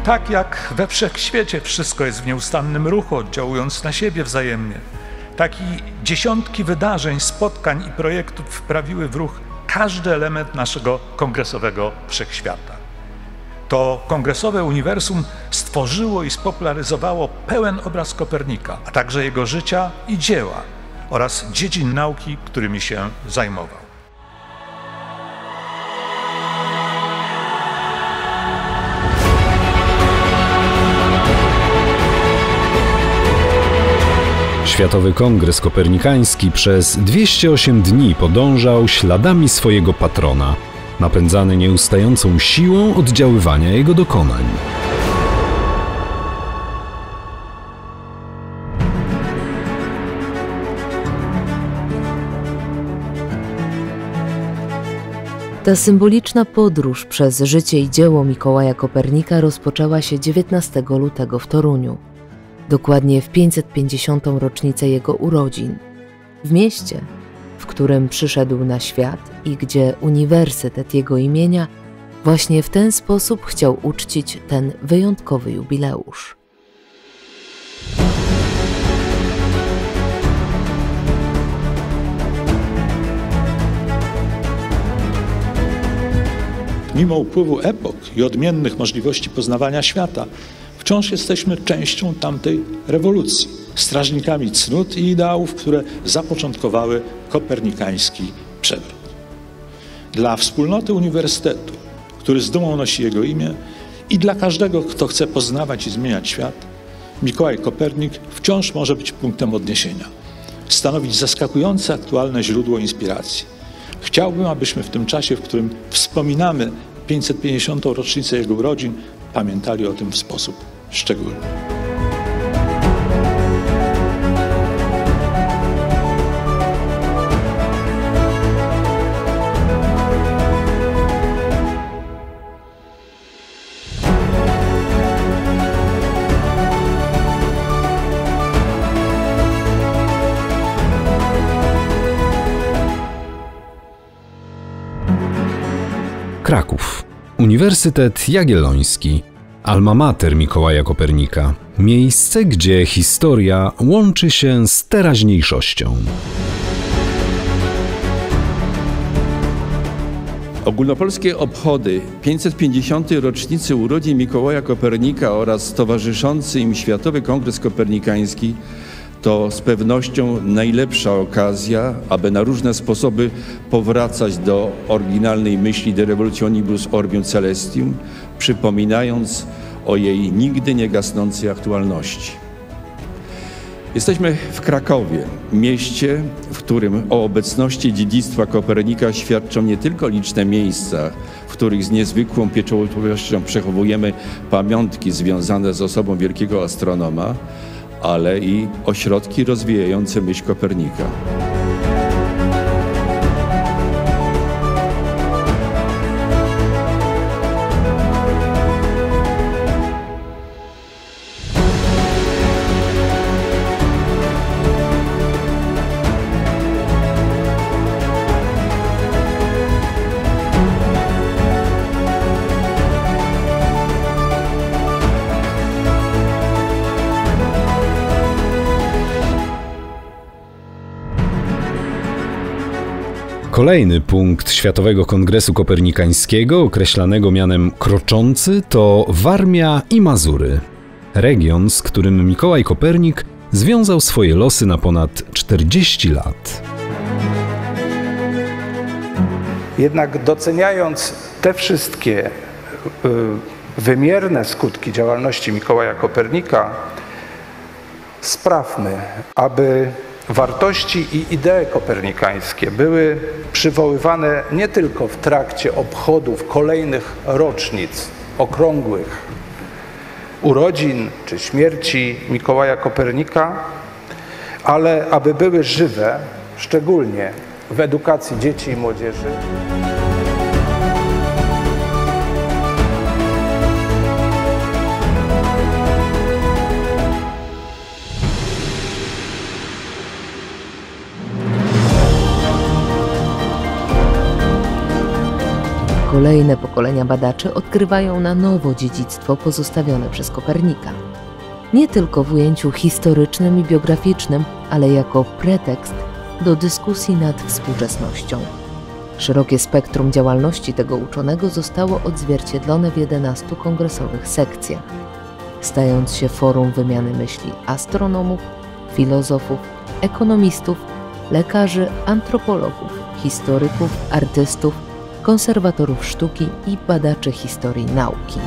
tak jak we wszechświecie wszystko jest w nieustannym ruchu, oddziałując na siebie wzajemnie, tak i dziesiątki wydarzeń, spotkań i projektów wprawiły w ruch każdy element naszego kongresowego wszechświata. To kongresowe uniwersum stworzyło i spopularyzowało pełen obraz Kopernika, a także jego życia i dzieła oraz dziedzin nauki, którymi się zajmował. Światowy Kongres Kopernikański przez 208 dni podążał śladami swojego patrona, napędzany nieustającą siłą oddziaływania jego dokonań. Ta symboliczna podróż przez życie i dzieło Mikołaja Kopernika rozpoczęła się 19 lutego w Toruniu, dokładnie w 550. rocznicę jego urodzin, w mieście, w którym przyszedł na świat i gdzie uniwersytet jego imienia właśnie w ten sposób chciał uczcić ten wyjątkowy jubileusz. Mimo upływu epok i odmiennych możliwości poznawania świata, wciąż jesteśmy częścią tamtej rewolucji, strażnikami cnót i ideałów, które zapoczątkowały kopernikański przewrót. Dla wspólnoty uniwersytetu, który z dumą nosi jego imię, i dla każdego, kto chce poznawać i zmieniać świat, Mikołaj Kopernik wciąż może być punktem odniesienia, stanowić zaskakujące aktualne źródło inspiracji. Chciałbym, abyśmy w tym czasie, w którym wspominamy 550. rocznicę jego urodzin, pamiętali o tym w sposób szczególny. Kraków. Uniwersytet Jagielloński. Alma mater Mikołaja Kopernika. Miejsce, gdzie historia łączy się z teraźniejszością. Ogólnopolskie obchody 550. rocznicy urodzin Mikołaja Kopernika oraz towarzyszący im Światowy Kongres Kopernikański to z pewnością najlepsza okazja, aby na różne sposoby powracać do oryginalnej myśli De Revolutionibus Orbium Celestium, przypominając o jej nigdy nie gasnącej aktualności. Jesteśmy w Krakowie, mieście, w którym o obecności dziedzictwa Kopernika świadczą nie tylko liczne miejsca, w których z niezwykłą pieczołowitością przechowujemy pamiątki związane z osobą wielkiego astronoma, ale i ośrodki rozwijające myśl Kopernika. Kolejny punkt Światowego Kongresu Kopernikańskiego, określanego mianem kroczący, to Warmia i Mazury. Region, z którym Mikołaj Kopernik związał swoje losy na ponad 40 lat. Jednak doceniając te wszystkie wymierne skutki działalności Mikołaja Kopernika, sprawmy, aby wartości i idee kopernikańskie były przywoływane nie tylko w trakcie obchodów kolejnych rocznic okrągłych, urodzin czy śmierci Mikołaja Kopernika, ale aby były żywe, szczególnie w edukacji dzieci i młodzieży. Kolejne pokolenia badaczy odkrywają na nowo dziedzictwo pozostawione przez Kopernika. Nie tylko w ujęciu historycznym i biograficznym, ale jako pretekst do dyskusji nad współczesnością. Szerokie spektrum działalności tego uczonego zostało odzwierciedlone w 11 kongresowych sekcjach, stając się forum wymiany myśli astronomów, filozofów, ekonomistów, lekarzy, antropologów, historyków, artystów, konserwatorów sztuki i badaczy historii nauki.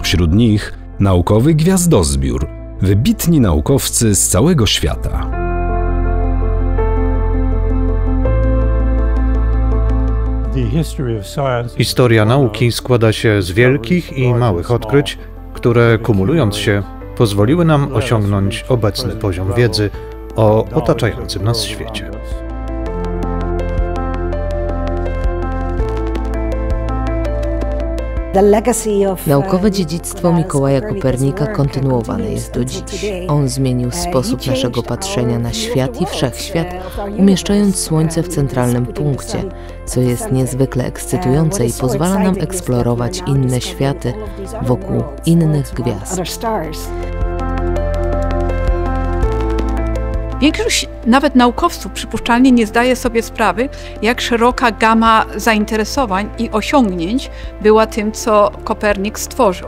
Wśród nich naukowy gwiazdozbiór, wybitni naukowcy z całego świata. Historia nauki składa się z wielkich i małych odkryć, które kumulując się pozwoliły nam osiągnąć obecny poziom wiedzy o otaczającym nas świecie. Naukowe dziedzictwo Mikołaja Kopernika kontynuowane jest do dziś. On zmienił sposób naszego patrzenia na świat i wszechświat, umieszczając Słońce w centralnym punkcie, co jest niezwykle ekscytujące i pozwala nam eksplorować inne światy wokół innych gwiazd. Większość nawet naukowców przypuszczalnie nie zdaje sobie sprawy, jak szeroka gama zainteresowań i osiągnięć była tym, co Kopernik stworzył.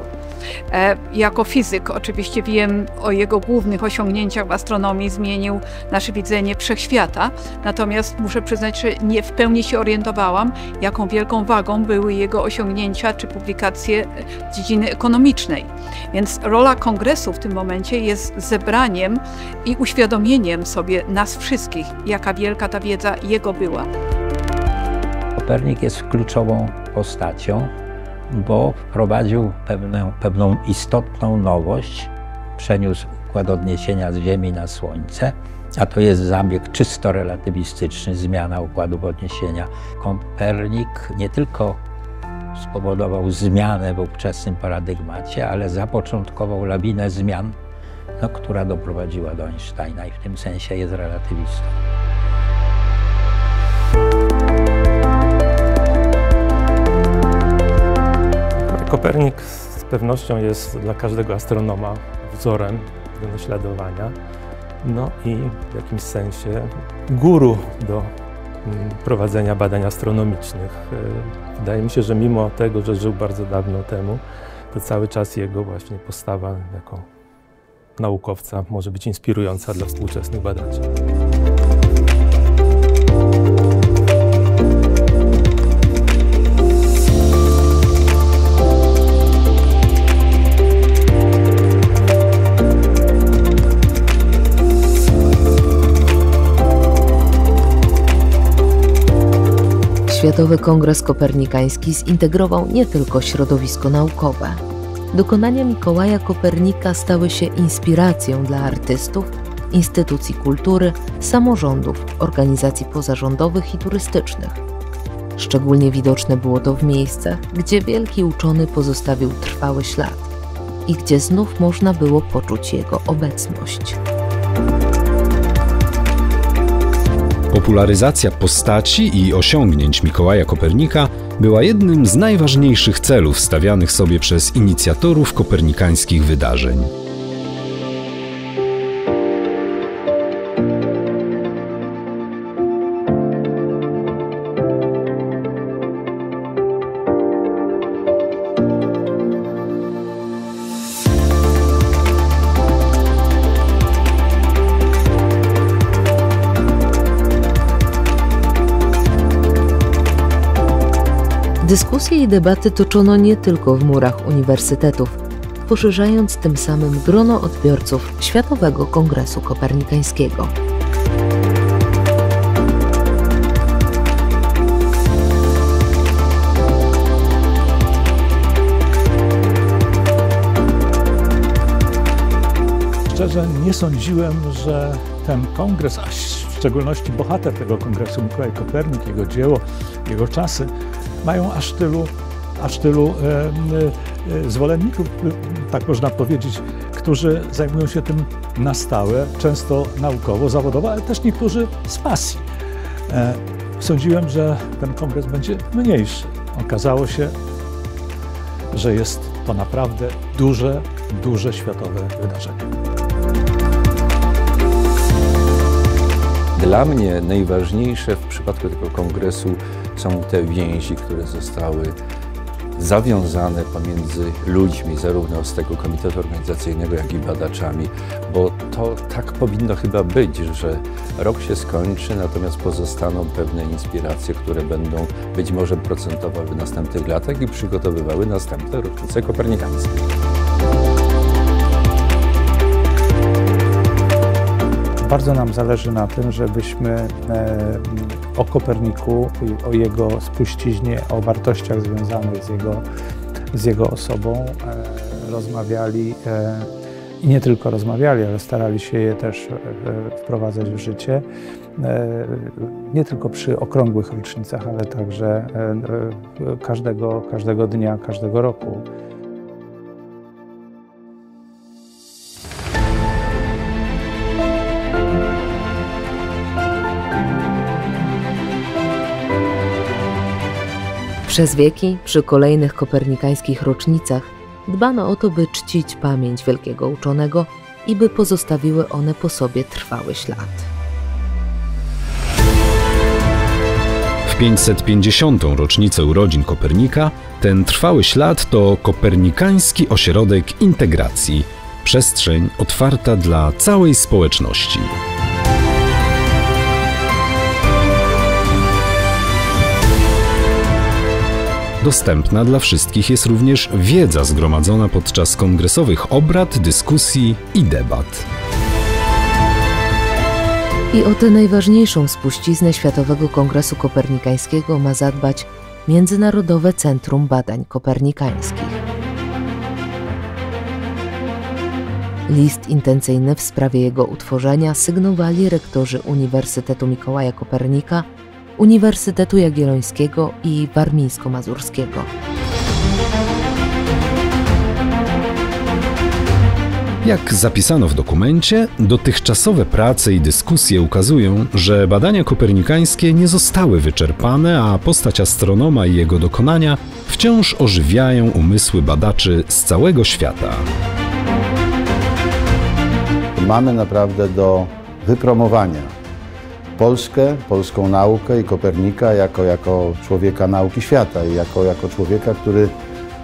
Jako fizyk oczywiście wiem o jego głównych osiągnięciach w astronomii, zmienił nasze widzenie wszechświata, natomiast muszę przyznać, że nie w pełni się orientowałam, jaką wielką wagą były jego osiągnięcia czy publikacje z dziedziny ekonomicznej. Więc rola kongresu w tym momencie jest zebraniem i uświadomieniem sobie nas wszystkich, jaka wielka ta wiedza jego była. Kopernik jest kluczową postacią, bo wprowadził pewną istotną nowość, przeniósł układ odniesienia z Ziemi na Słońce, a to jest zabieg czysto relatywistyczny, zmiana układu odniesienia. Kopernik nie tylko spowodował zmianę w ówczesnym paradygmacie, ale zapoczątkował lawinę zmian, która doprowadziła do Einsteina i w tym sensie jest relatywistą. Kopernik z pewnością jest dla każdego astronoma wzorem do naśladowania, no i w jakimś sensie guru do prowadzenia badań astronomicznych. Wydaje mi się, że mimo tego, że żył bardzo dawno temu, to cały czas jego właśnie postawa jako naukowca może być inspirująca dla współczesnych badaczy. Światowy Kongres Kopernikański zintegrował nie tylko środowisko naukowe. Dokonania Mikołaja Kopernika stały się inspiracją dla artystów, instytucji kultury, samorządów, organizacji pozarządowych i turystycznych. Szczególnie widoczne było to w miejscach, gdzie wielki uczony pozostawił trwały ślad i gdzie znów można było poczuć jego obecność. Popularyzacja postaci i osiągnięć Mikołaja Kopernika była jednym z najważniejszych celów stawianych sobie przez inicjatorów kopernikańskich wydarzeń. Dyskusje i debaty toczono nie tylko w murach uniwersytetów, poszerzając tym samym grono odbiorców Światowego Kongresu Kopernikańskiego. Szczerze nie sądziłem, że ten kongres, a szczególności bohater tego kongresu, Mikołaj Kopernik, jego dzieło, jego czasy, mają aż tylu zwolenników, tak można powiedzieć, którzy zajmują się tym na stałe, często naukowo, zawodowo, ale też niektórzy z pasji. Sądziłem, że ten kongres będzie mniejszy. Okazało się, że jest to naprawdę duże światowe wydarzenie. Dla mnie najważniejsze w przypadku tego kongresu są te więzi, które zostały zawiązane pomiędzy ludźmi, zarówno z tego komitetu organizacyjnego, jak i badaczami, bo to tak powinno chyba być, że rok się skończy, natomiast pozostaną pewne inspiracje, które będą być może procentowały w następnych latach i przygotowywały następne rocznice kopernikańskie. Bardzo nam zależy na tym, żebyśmy o Koperniku, o jego spuściźnie, o wartościach związanych z jego osobą rozmawiali i nie tylko rozmawiali, ale starali się je też wprowadzać w życie. Nie tylko przy okrągłych rocznicach, ale także każdego dnia, każdego roku. Przez wieki, przy kolejnych kopernikańskich rocznicach, dbano o to, by czcić pamięć wielkiego uczonego i by pozostawiły one po sobie trwały ślad. W 550. rocznicę urodzin Kopernika ten trwały ślad to Kopernikański Ośrodek Integracji, przestrzeń otwarta dla całej społeczności. Dostępna dla wszystkich jest również wiedza zgromadzona podczas kongresowych obrad, dyskusji i debat. I o tę najważniejszą spuściznę Światowego Kongresu Kopernikańskiego ma zadbać Międzynarodowe Centrum Badań Kopernikańskich. List intencyjny w sprawie jego utworzenia sygnowali rektorzy Uniwersytetu Mikołaja Kopernika, Uniwersytetu Jagiellońskiego i Warmińsko-Mazurskiego. Jak zapisano w dokumencie, dotychczasowe prace i dyskusje ukazują, że badania kopernikańskie nie zostały wyczerpane, a postać astronoma i jego dokonania wciąż ożywiają umysły badaczy z całego świata. Mamy naprawdę do wypromowania Polskę, polską naukę i Kopernika jako człowieka nauki świata i jako człowieka,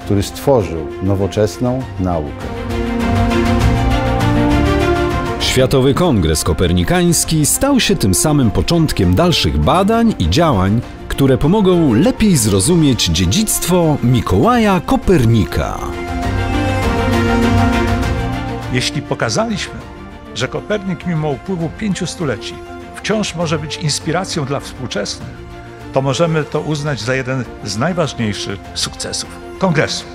który stworzył nowoczesną naukę. Światowy Kongres Kopernikański stał się tym samym początkiem dalszych badań i działań, które pomogą lepiej zrozumieć dziedzictwo Mikołaja Kopernika. Jeśli pokazaliśmy, że Kopernik mimo upływu 5 stuleci wciąż może być inspiracją dla współczesnych, to możemy to uznać za jeden z najważniejszych sukcesów kongresu.